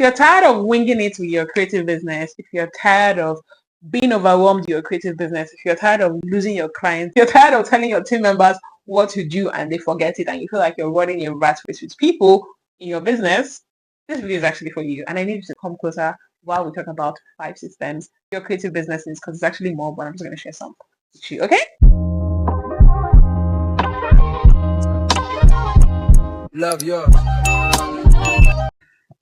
you're tired of winging it with your creative business, if you're tired of being overwhelmed with your creative business, if you're tired of losing your clients, you're tired of telling your team members what to do and they forget it, and you feel like you're running a rat race with people in your business, this video is actually for you. And I need you to come closer while we talk about 5 systems your creative business is, because it's actually more, but I'm just going to share some with you. Okay? Love yours.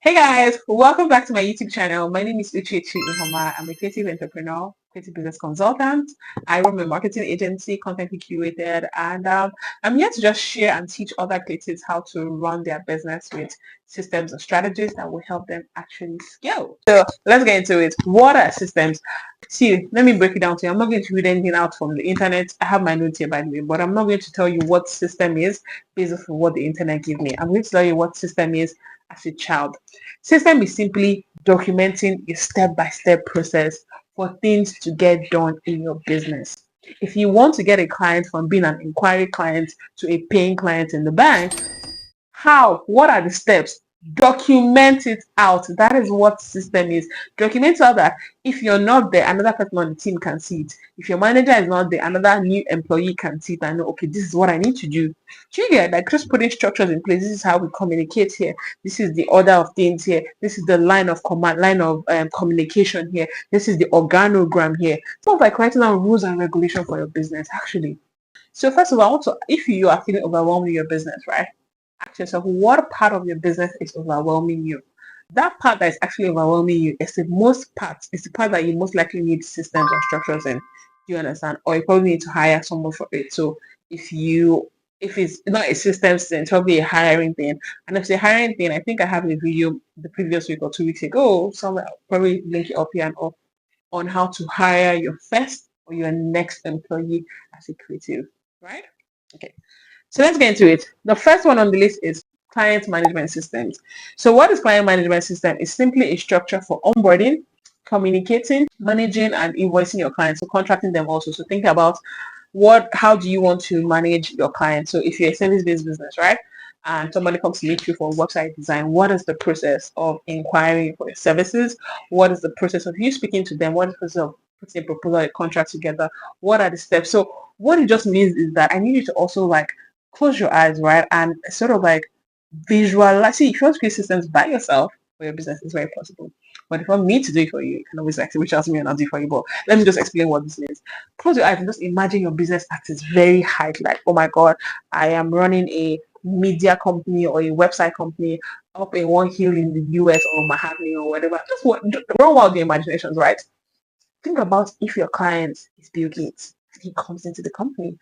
Hey guys, welcome back to my YouTube channel. My name is Uche Ihoma. I'm a creative entrepreneur, creative business consultant. I run a marketing agency, Content Curated, and I'm here to just share and teach other creatives how to run their business with systems and strategies that will help them actually scale. So let's get into it. What are systems? See, let me break it down to you. I'm not going to read anything out from the internet. I have my notes here, by the way, but I'm not going to tell you what system is based on what the internet gives me. I'm going to tell you what system is as a child. System is simply documenting a step-by-step process for things to get done in your business. If you want to get a client from being an inquiry client to a paying client in the bank, how? What are the steps? Document it out. That is what system is. Document so that if you're not there, another person on the team can see it. If your manager is not there, another new employee can see it and know, okay, this is what I need to do. Do you get like just putting structures in place? This is how we communicate here. This is the order of things here. This is the line of command, line of communication here. This is the organogram here. It's not like writing down rules and regulation for your business, actually. So first of all, also, if you are feeling overwhelmed with your business, right? Ask yourself, what part of your business is overwhelming you? That part that is actually overwhelming you is the most part, it's the part that you most likely need systems and structures in. Do you understand? Or you probably need to hire someone for it. So if it's not a systems thing, it's probably a hiring thing. And if it's a hiring thing, I think I have a video the previous week or 2 weeks ago, somewhere I'll probably link it up here and up, on how to hire your first or your next employee as a creative, right? Okay. So let's get into it. The first one on the list is client management systems. So what is client management system? It's simply a structure for onboarding, communicating, managing, and invoicing your clients. So contracting them also. So think about how do you want to manage your clients? So if you're a service-based business, right? And somebody comes to meet you for website design, what is the process of inquiring for your services? What is the process of you speaking to them? What is the process of putting a proposal, a contract together? What are the steps? So what it just means is that I need you to also like close your eyes, right? And sort of like visualize. See, if you want to create systems by yourself for your business, it's very possible. But if you want me to do it for you, you can always like reach out to me and I'll do it for you. But let me just explain what this means. Close your eyes and just imagine your business at its very height. Like, oh my God, I am running a media company or a website company up in one hill in the US or Manhattan or whatever. Just run wild your imaginations, right? Think about if your client is Bill Gates and he comes into the company.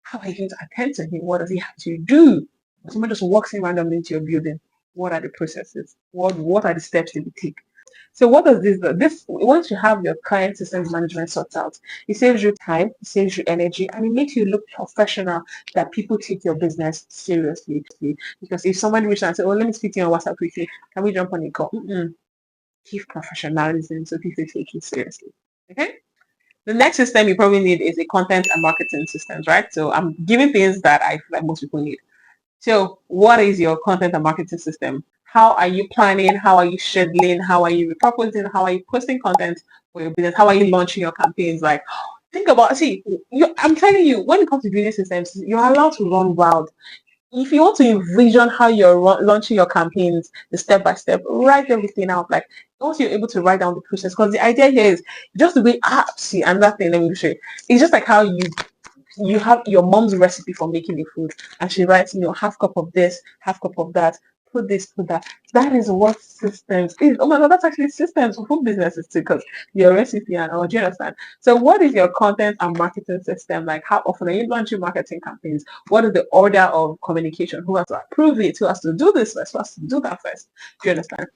How are you going to attend to him? What does he have to do? Someone just walks in randomly into your building. What are the processes? What are the steps that you take? So what does this do? Once you have your client systems management sorted out, it saves you time, it saves you energy, and it makes you look professional, that people take your business seriously. Because if somebody reaches out and says, oh, let me speak to you on WhatsApp quickly, can we jump on a call? Keep professionalism so people take you seriously. Okay? The next system you probably need is a content and marketing systems, right? So I'm giving things that I feel like most people need. So what is your content and marketing system? How are you planning? How are you scheduling? How are you repurposing? How are you posting content for your business? How are you launching your campaigns? Like, think about, I'm telling you, when it comes to business systems, you're allowed to run wild. If you want to envision how you're launching your campaigns, the step by step, write everything out. Like once you're able to write down the process, because the idea here is just the way see another thing. Let me show you. It's just like how you have your mom's recipe for making the food, and she writes, half cup of this, half cup of that. Put this, put that. That is what systems is. Oh my God, that's actually systems for food businesses too, because your recipe and all. Do you understand? So, what is your content and marketing system? Like, how often are you launching marketing campaigns? What is the order of communication? Who has to approve it? Who has to do this first? Who has to do that first? Do you understand?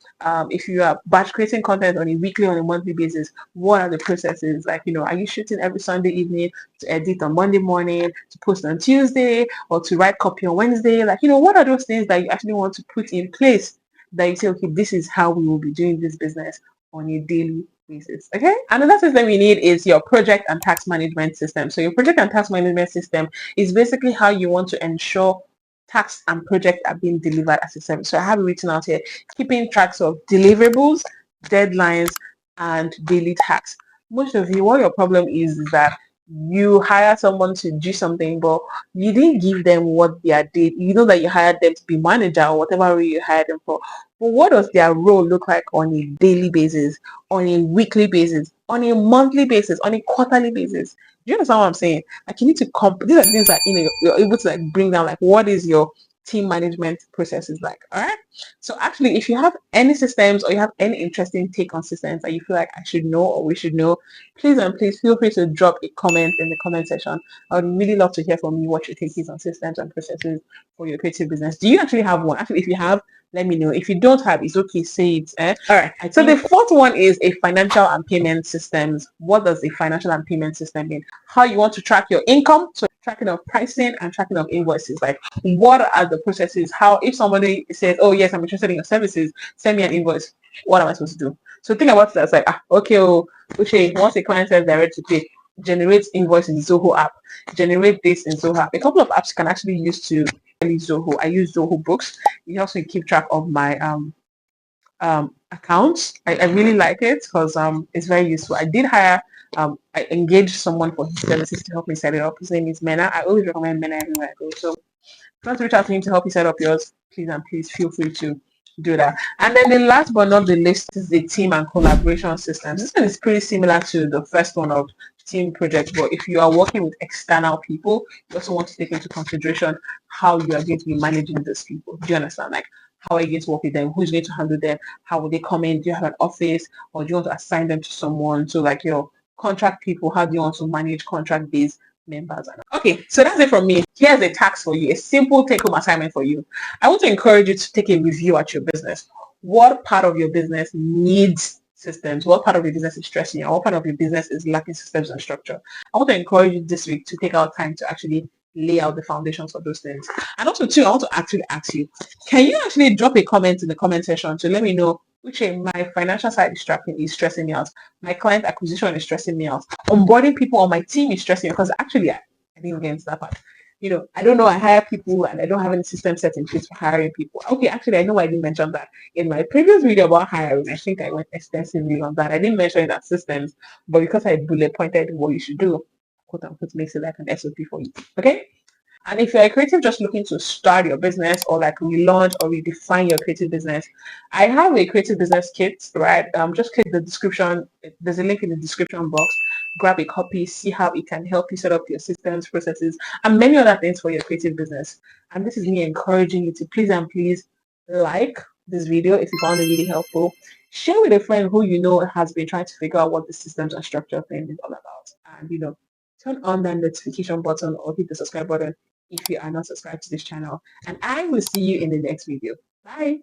If you are batch creating content on a weekly or a monthly basis, what are the processes? Like, are you shooting every Sunday evening to edit on Monday morning, to post on Tuesday, or to write copy on Wednesday? Like, what are those things that you actually want to put in place that you say, okay, this is how we will be doing this business on a daily basis? Okay. Another system you need is your project and task management system. So your project and task management system is basically how you want to ensure tasks and projects are being delivered as a service. So I have it written out here, keeping tracks of deliverables, deadlines, and daily tasks. Most of you, what your problem is that you hire someone to do something, but you didn't give them what they are did. You know that you hired them to be manager or whatever role you hired them for. But what does their role look like on a daily basis, on a weekly basis, on a monthly basis, on a quarterly basis? Do you understand what I'm saying? Like you need to these are things that you're able to like bring down. Like what is your team management processes like? All right. So actually, if you have any systems or you have any interesting take on systems that you feel like I should know or we should know, please and please feel free to drop a comment in the comment section. I would really love to hear from you what your take is on systems and processes for your creative business. Do you actually have one? Actually, if you have, let me know. If you don't have, it's okay. Say it. All right. So the fourth one is a financial and payment systems. What does a financial and payment system mean? How you want to track your income, so tracking of pricing and tracking of invoices. Like what are the processes? How if somebody says, "Oh yes, I'm interested in your services, send me an invoice." What am I supposed to do? So think about that. It's like, okay, okay. Once a client says they're ready to pay, generate invoice in Zoho app, generate this in Zoho app. A couple of apps you can actually use to Zoho. I use Zoho Books. It helps me keep track of my accounts. I really like it because it's very useful. I did hire I engaged someone for his services to help me set it up. His name is Mena. I always recommend Mena everywhere I go. So if you want to reach out to him to help you set up yours, please and please feel free to do that. And then the last but not the least is the team and collaboration systems. This one is pretty similar to the first one of team project, but if you are working with external people, you also want to take into consideration how you are going to be managing those people. Do you understand? Like how are you going to work with them? Who's going to handle them? How will they come in? Do you have an office or do you want to assign them to someone? So like your contract people, how do you want to manage contract based members? Okay, so that's it from me. Here's a task for you, a simple take home assignment for you. I want to encourage you to take a review at your business. What part of your business needs systems? What part of your business is stressing you? What part of your business is lacking systems and structure? I want to encourage you this week to take out time to actually lay out the foundations for those things. And also, too, I want to actually ask you, can you actually drop a comment in the comment section to let me know which my financial side is stressing me out. My client acquisition is stressing me out. Onboarding people on my team is stressing me because actually I didn't get into that part. I don't know. I hire people and I don't have any system set in place for hiring people. Okay, actually, I know I didn't mention that in my previous video about hiring. I think I went extensively on that. I didn't mention it as systems, but because I bullet pointed what you should do, quote unquote, makes it like an SOP for you. Okay. And if you're a creative just looking to start your business or like relaunch or redefine your creative business, I have a creative business kit, right? Just click the description. There's a link in the description box. Grab a copy, see how it can help you set up your systems, processes, and many other things for your creative business. And this is me encouraging you to please and please like this video if you found it really helpful. Share with a friend who you know has been trying to figure out what the systems and structure thing is all about. And turn on that notification button or hit the subscribe button if you are not subscribed to this channel. And I will see you in the next video. Bye.